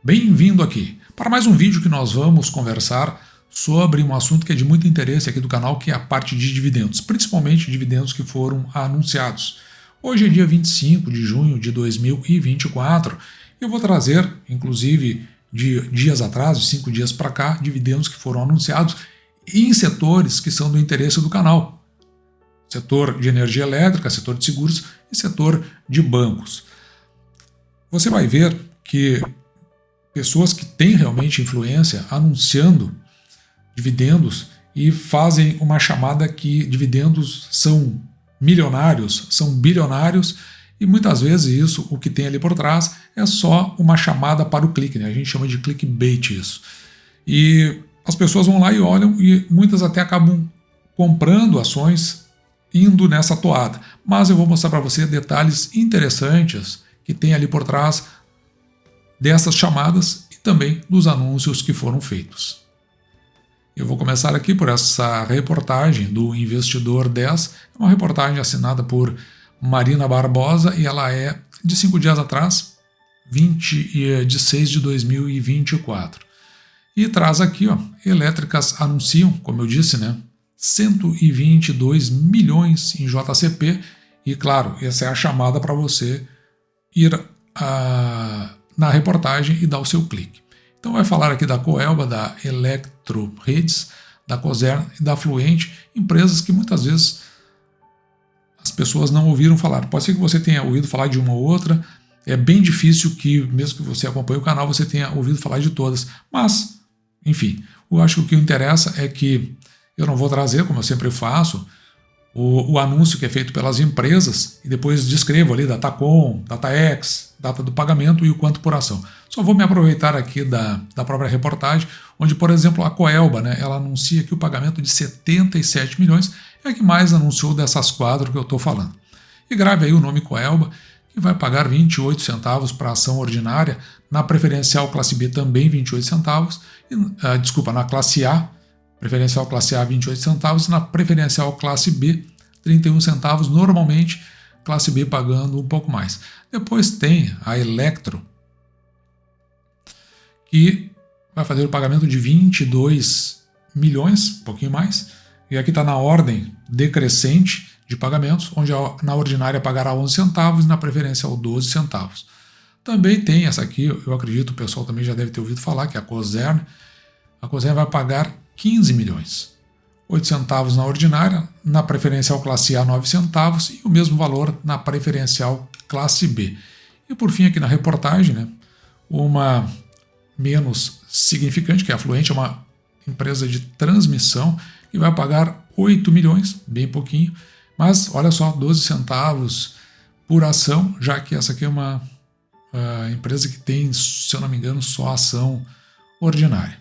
Bem-vindo aqui para mais um vídeo que nós vamos conversar sobre um assunto que é de muito interesse aqui do canal, que é a parte de dividendos, principalmente dividendos que foram anunciados. Hoje é dia 25 de junho de 2024 e eu vou trazer, inclusive de dias atrás, de 5 dias para cá, dividendos que foram anunciados em setores que são do interesse do canal. Setor de energia elétrica, setor de seguros e setor de bancos. Você vai ver que pessoas que têm realmente influência anunciando dividendos e fazem uma chamada que dividendos são milionários, são bilionários, e muitas vezes isso, o que tem ali por trás, é só uma chamada para o clique, né? A gente chama de clickbait isso. E as pessoas vão lá e olham e muitas até acabam comprando ações indo nessa toada. Mas eu vou mostrar para você detalhes interessantes que tem ali por trás dessas chamadas e também dos anúncios que foram feitos. Eu vou começar aqui por essa reportagem do Investidor 10, uma reportagem assinada por Marina Barbosa e ela é de 5 dias atrás, 20 de 6 de 2024. E traz aqui, elétricas anunciam, como eu disse, né, 122 milhões em JCP e, claro, essa é a chamada para você ir na reportagem e dar o seu clique. Então vai falar aqui da Coelba, da Eletroredes, da Cosern e da Fluente, empresas que muitas vezes as pessoas não ouviram falar. Pode ser que você tenha ouvido falar de uma ou outra, é bem difícil que, mesmo que você acompanhe o canal, você tenha ouvido falar de todas. Mas, enfim, eu acho que o que interessa é que eu não vou trazer, como eu sempre faço, o anúncio que é feito pelas empresas e depois descrevo ali DataCom, DataX, data do pagamento e o quanto por ação. Só vou me aproveitar aqui da própria reportagem, onde, por exemplo, a Coelba, né, ela anuncia aqui o pagamento de 77 milhões, é a que mais anunciou dessas quatro que eu estou falando. E grave aí o nome Coelba, que vai pagar 28 centavos para a ação ordinária, na preferencial classe B também 28 centavos, na classe A, preferencial classe A 28 centavos e na preferencial classe B 31 centavos, normalmente classe B pagando um pouco mais. Depois tem a Elektro, que vai fazer o pagamento de 22 milhões, um pouquinho mais, e aqui está na ordem decrescente de pagamentos, onde na ordinária pagará 11 centavos e na preferencial 12 centavos. Também tem essa aqui, eu acredito o pessoal também já deve ter ouvido falar, que é a Cosern. A Cosern vai pagar 15 milhões, 8 centavos na ordinária, na preferencial classe A 9 centavos e o mesmo valor na preferencial classe B. E por fim aqui na reportagem, né, uma menos significante, que é a Fluente, é uma empresa de transmissão que vai pagar 8 milhões, bem pouquinho, mas olha só, 12 centavos por ação, já que essa aqui é uma empresa que tem, se eu não me engano, só ação ordinária.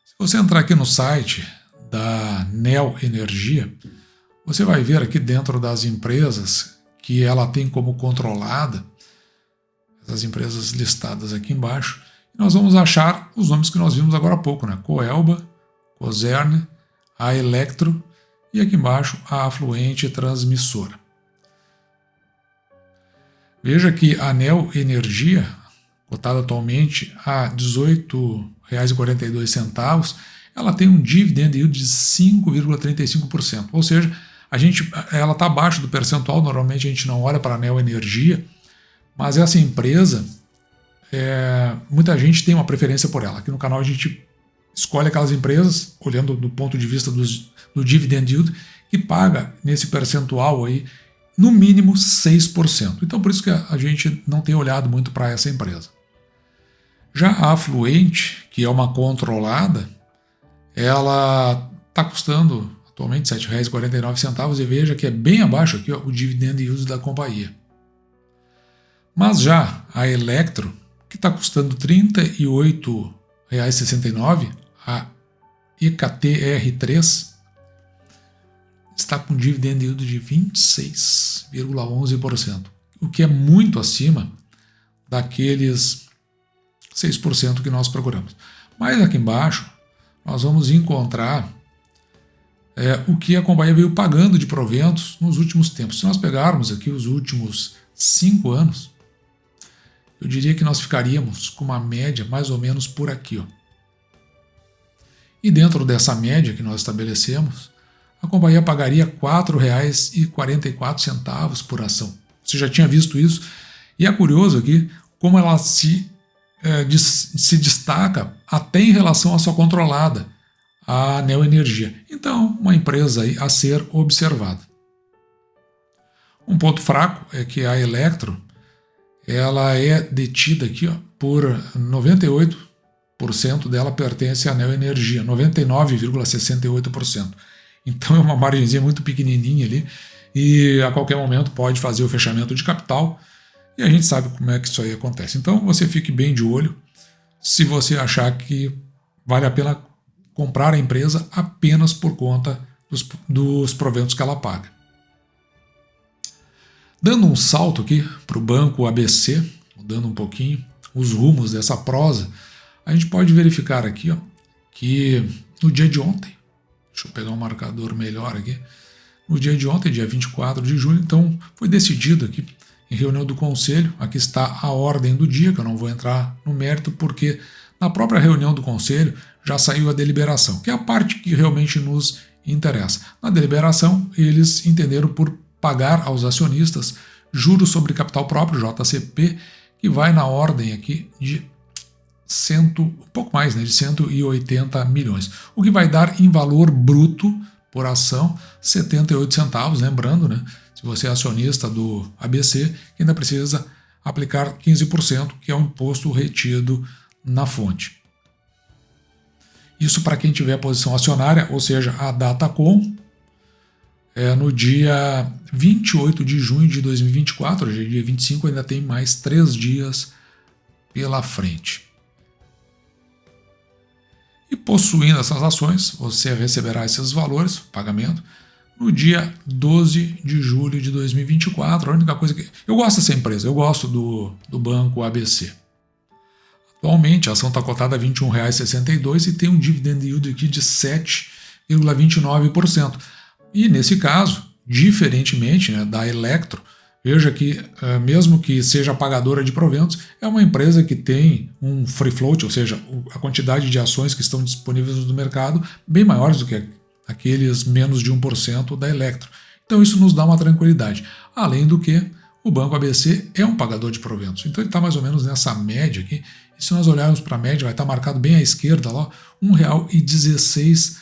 Se você entrar aqui no site da Neo Energia, você vai ver aqui dentro das empresas que ela tem como controlada, essas empresas listadas aqui embaixo, e nós vamos achar os nomes que nós vimos agora há pouco, né? Coelba, Cosern, a Elektro e aqui embaixo a Fluente Transmissora. Veja que a Neo Energia, cotada atualmente a R$ 18,42, ela tem um dividend yield de 5,35%. Ou seja, ela está abaixo do percentual, normalmente a gente não olha para a Neo Energia, mas essa empresa, muita gente tem uma preferência por ela. Aqui no canal a gente escolhe aquelas empresas, olhando do ponto de vista do dividend yield, que paga nesse percentual aí, no mínimo 6%. Então por isso que a gente não tem olhado muito para essa empresa. Já a Fluente, que é uma controlada, ela está custando atualmente R$ 7,49 e veja que é bem abaixo aqui, o dividend yield da companhia. Mas já a Elektro, que está custando R$ 38,69, a EKTR3 está com dividend yield de 26,11%, o que é muito acima daqueles 6% que nós procuramos. Mas aqui embaixo nós vamos encontrar o que a companhia veio pagando de proventos nos últimos tempos. Se nós pegarmos aqui os últimos 5 anos eu diria que nós ficaríamos com uma média mais ou menos por aqui, ó. E dentro dessa média que nós estabelecemos, a companhia pagaria R$ 4,44 por ação. Você já tinha visto isso? E é curioso aqui como ela se destaca até em relação à sua controlada, a Neoenergia. Então, uma empresa aí a ser observada. Um ponto fraco é que a Elektro, ela é detida aqui, ó, por 98% dela pertence à Neoenergia, 99,68%. Então é uma margenzinha muito pequenininha ali e a qualquer momento pode fazer o fechamento de capital e a gente sabe como é que isso aí acontece. Então você fique bem de olho se você achar que vale a pena comprar a empresa apenas por conta dos proventos que ela paga. Dando um salto aqui para o Banco ABC, mudando um pouquinho os rumos dessa prosa, a gente pode verificar aqui, ó, que no dia de ontem, deixa eu pegar um marcador melhor aqui, no dia de ontem, dia 24 de julho, então foi decidido aqui em reunião do Conselho, aqui está a ordem do dia, que eu não vou entrar no mérito, porque na própria reunião do Conselho já saiu a deliberação, que é a parte que realmente nos interessa. Na deliberação, eles entenderam por pagar aos acionistas juros sobre capital próprio, JCP, que vai na ordem aqui de um pouco mais, né, de 180 milhões, o que vai dar em valor bruto por ação 78 centavos, lembrando, né, se você é acionista do ABC, ainda precisa aplicar 15%, que é o imposto retido na fonte. Isso para quem tiver posição acionária, ou seja, a Datacom, no dia 28 de junho de 2024, hoje é dia 25, ainda tem mais 3 dias pela frente. E possuindo essas ações, você receberá esses valores, pagamento, no dia 12 de julho de 2024. A única coisa que... Eu gosto dessa empresa, eu gosto do Banco ABC. Atualmente a ação está cotada a R$ 21,62 e tem um dividend yield aqui de 7,29%. E nesse caso, diferentemente, né, da Elektro, veja que, mesmo que seja pagadora de proventos, é uma empresa que tem um free float, ou seja, a quantidade de ações que estão disponíveis no mercado bem maiores do que aqueles menos de 1% da Elektro. Então isso nos dá uma tranquilidade. Além do que, o Banco ABC é um pagador de proventos. Então ele está mais ou menos nessa média aqui. E se nós olharmos para a média, vai estar marcado bem à esquerda, lá, R$ 1,16.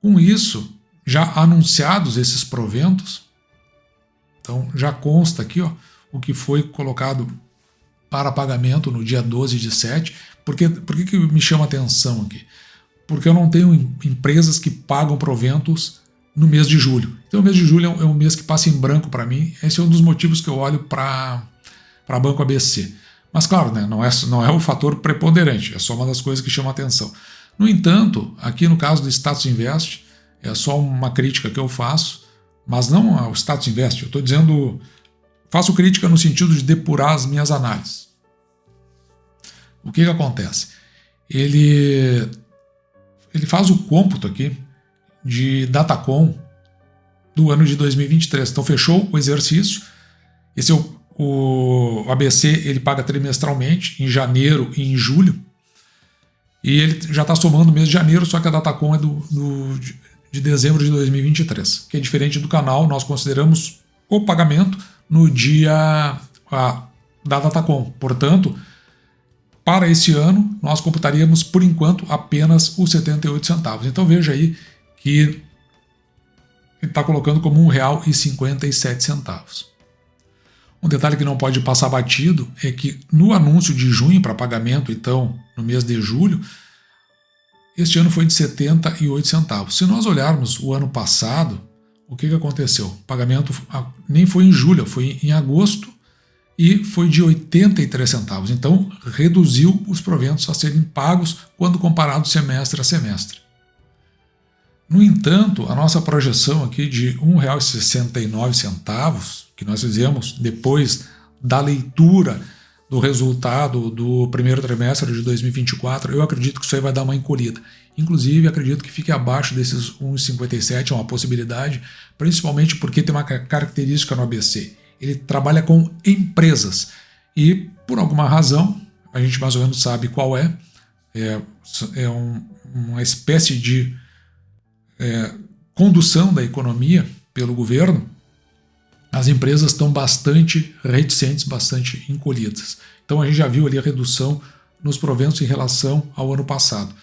Com isso, já anunciados esses proventos, então já consta aqui, ó, o que foi colocado para pagamento no dia 12 de 7. Por que me chama atenção aqui? Porque eu não tenho empresas que pagam proventos no mês de julho. Então o mês de julho é um mês que passa em branco para mim. Esse é um dos motivos que eu olho para Banco ABC. Mas claro, né, não é o fator preponderante, é só uma das coisas que chama atenção. No entanto, aqui no caso do Status Invest, é só uma crítica que eu faço, mas não ao Status Invest, eu estou dizendo, faço crítica no sentido de depurar as minhas análises. O que acontece? Ele faz o cômputo aqui de Datacom do ano de 2023. Então fechou o exercício. Esse é o ABC, ele paga trimestralmente, em janeiro e em julho. E ele já está somando o mês de janeiro, só que a Datacom é de dezembro de 2023, que é diferente do canal. Nós consideramos o pagamento no dia da Datacom. Portanto, para esse ano, nós computaríamos, por enquanto, apenas os 78 centavos. Então veja aí que ele está colocando como R$ 1,57. Um detalhe que não pode passar batido é que no anúncio de junho para pagamento, então, no mês de julho, este ano foi de 78 centavos. Se nós olharmos o ano passado, o que aconteceu? O pagamento nem foi em julho, foi em agosto e foi de 83 centavos. Então, reduziu os proventos a serem pagos quando comparado semestre a semestre. No entanto, a nossa projeção aqui de R$ 1,69, que nós fizemos depois da leitura do resultado do primeiro trimestre de 2024, eu acredito que isso aí vai dar uma encolhida. Inclusive, acredito que fique abaixo desses 1,57, é uma possibilidade, principalmente porque tem uma característica no ABC. Ele trabalha com empresas. e por alguma razão, a gente mais ou menos sabe qual uma espécie de condução da economia pelo governo, as empresas estão bastante reticentes, bastante encolhidas. Então a gente já viu ali a redução nos proventos em relação ao ano passado.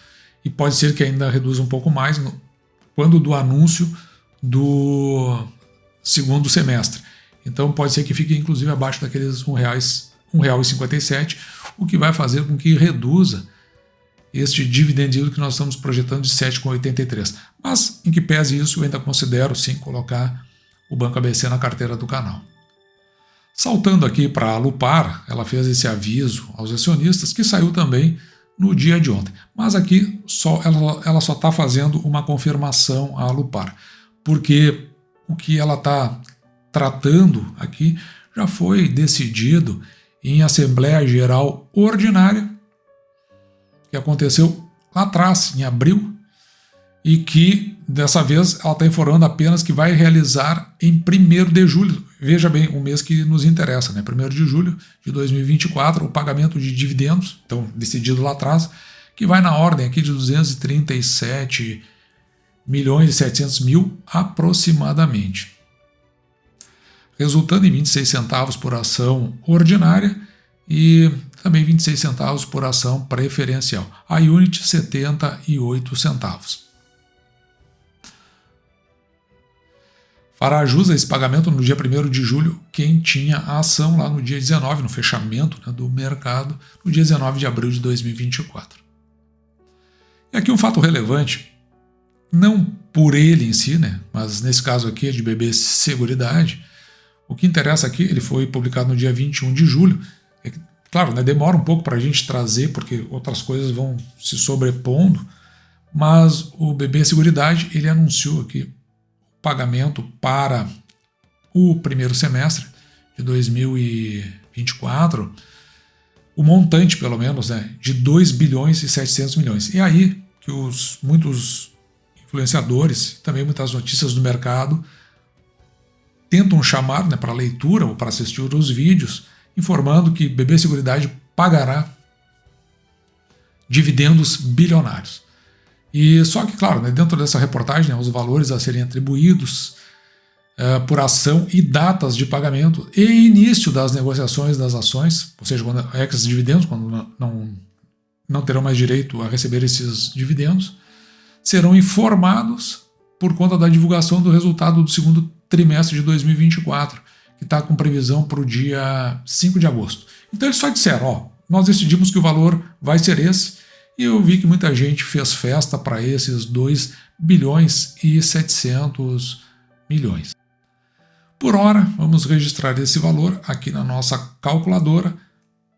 E pode ser que ainda reduza um pouco mais quando do anúncio do segundo semestre. Então pode ser que fique inclusive abaixo daqueles R$1,57, o que vai fazer com que reduza este dividend yield que nós estamos projetando de 7,83. Mas, em que pese isso, eu ainda considero sim colocar o Banco ABC na carteira do canal. Saltando aqui para a Alupar, ela fez esse aviso aos acionistas que saiu também no dia de ontem. Mas aqui ela só está fazendo uma confirmação à Alupar, porque o que ela está tratando aqui já foi decidido em Assembleia Geral Ordinária, que aconteceu lá atrás, em abril, e que dessa vez ela está informando apenas que vai realizar em 1º de julho. Veja bem, o mês que nos interessa, né? 1º de julho de 2024, o pagamento de dividendos, então decidido lá atrás, que vai na ordem aqui de 237 milhões e 700 mil aproximadamente, resultando em 26 centavos por ação ordinária e também 26 centavos por ação preferencial. A unit 78 centavos. Fará jus a esse pagamento no dia 1º de julho quem tinha a ação lá no dia 19, no fechamento, né, do mercado, no dia 19 de abril de 2024. E aqui um fato relevante, não por ele em si, né, mas nesse caso aqui é de BB Seguridade. O que interessa aqui, ele foi publicado no dia 21 de julho. Claro, né, demora um pouco para a gente trazer, porque outras coisas vão se sobrepondo, mas o BB Seguridade, ele anunciou aqui pagamento para o 1º semestre de 2024, o montante, pelo menos, né, de 2 bilhões e 700 milhões. E aí que muitos influenciadores, também muitas notícias do mercado, tentam chamar, né, para leitura ou para assistir os vídeos, informando que BB Seguridade pagará dividendos bilionários. E só que, claro, né, dentro dessa reportagem, né, os valores a serem atribuídos por ação e datas de pagamento e início das negociações das ações, ou seja, quando esses dividendos, quando não terão mais direito a receber esses dividendos, serão informados por conta da divulgação do resultado do segundo trimestre de 2024, que está com previsão para o dia 5 de agosto. Então eles só disseram, nós decidimos que o valor vai ser esse, e eu vi que muita gente fez festa para esses 2 bilhões e 700 milhões. Por hora, vamos registrar esse valor aqui na nossa calculadora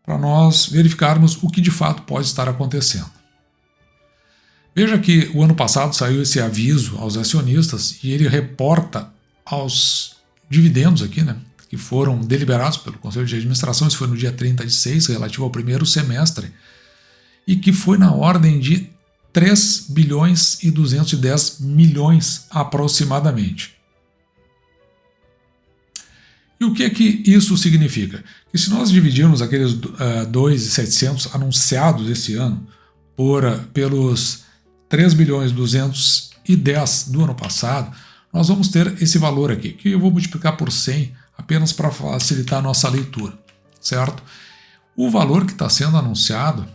para nós verificarmos o que de fato pode estar acontecendo. Veja que o ano passado saiu esse aviso aos acionistas e ele reporta aos dividendos aqui, né, que foram deliberados pelo Conselho de Administração, isso foi no dia 30/6, relativo ao 1º semestre, e que foi na ordem de 3 bilhões e 210 milhões aproximadamente. E o que é que isso significa? Que se nós dividirmos aqueles 2.700 anunciados esse ano pelos 3 bilhões 210 do ano passado, nós vamos ter esse valor aqui, que eu vou multiplicar por 100 apenas para facilitar a nossa leitura, certo? O valor que está sendo anunciado,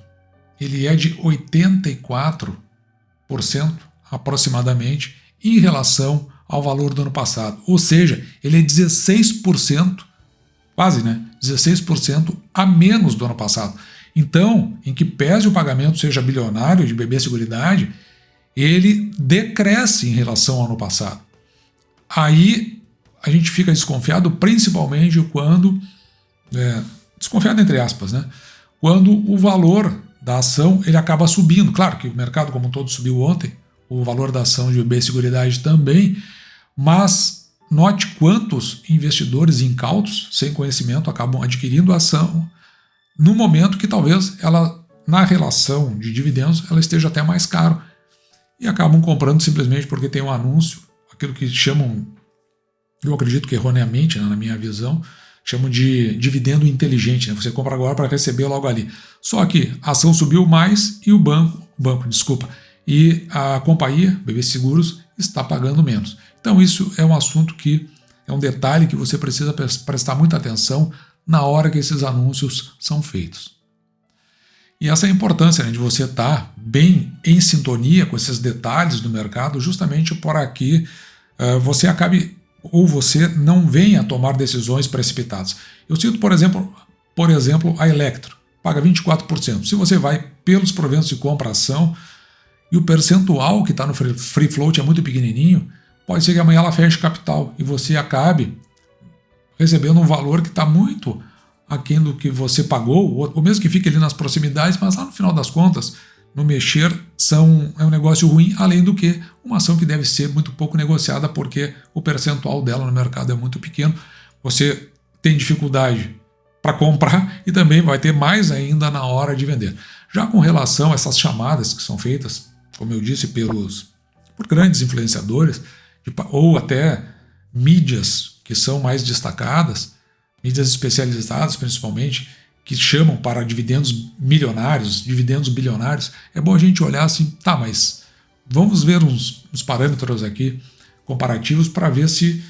ele é de 84% aproximadamente em relação ao valor do ano passado. Ou seja, ele é 16%, quase, né? 16% a menos do ano passado. Então, em que pese o pagamento seja bilionário de BB Seguridade, ele decresce em relação ao ano passado. Aí a gente fica desconfiado, principalmente quando, desconfiado entre aspas, né? Quando o valor da ação ele acaba subindo. Claro que o mercado como um todo subiu ontem, o valor da ação de BB Seguridade também, mas note quantos investidores incautos, sem conhecimento, acabam adquirindo a ação no momento que talvez ela, na relação de dividendos, ela esteja até mais caro e acabam comprando simplesmente porque tem um anúncio, aquilo que chamam, eu acredito que erroneamente, né, na minha visão, chamam de dividendo inteligente, né? Você compra agora para receber logo ali. Só que a ação subiu mais e e a companhia, BB Seguros, está pagando menos. Então isso é um assunto é um detalhe que você precisa prestar muita atenção na hora que esses anúncios são feitos. E essa é a importância, né, de você estar bem em sintonia com esses detalhes do mercado, justamente para que você acabe ou você não venha a tomar decisões precipitadas. Eu cito, por exemplo, a Electro, paga 24%. Se você vai pelos proventos de compra-ação e o percentual que está no free float é muito pequenininho, pode ser que amanhã ela feche capital e você acabe recebendo um valor que está muito aquém do que você pagou, ou mesmo que fique ali nas proximidades, mas lá no final das contas, no mexer, é um negócio ruim, além do que uma ação que deve ser muito pouco negociada, porque o percentual dela no mercado é muito pequeno, você tem dificuldade para comprar e também vai ter mais ainda na hora de vender. Já com relação a essas chamadas que são feitas, como eu disse, por grandes influenciadores, ou até mídias que são mais destacadas, mídias especializadas principalmente, que chamam para dividendos milionários, dividendos bilionários, é bom a gente olhar assim, tá, mas vamos ver uns parâmetros aqui comparativos para ver se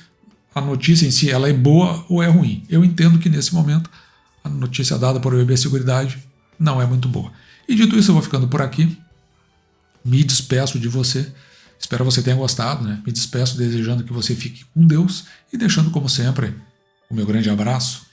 a notícia em si ela é boa ou é ruim. Eu entendo que nesse momento a notícia dada por BB Seguridade não é muito boa. E dito isso, eu vou ficando por aqui. Me despeço de você. Espero que você tenha gostado, né? Me despeço desejando que você fique com Deus e deixando, como sempre, o meu grande abraço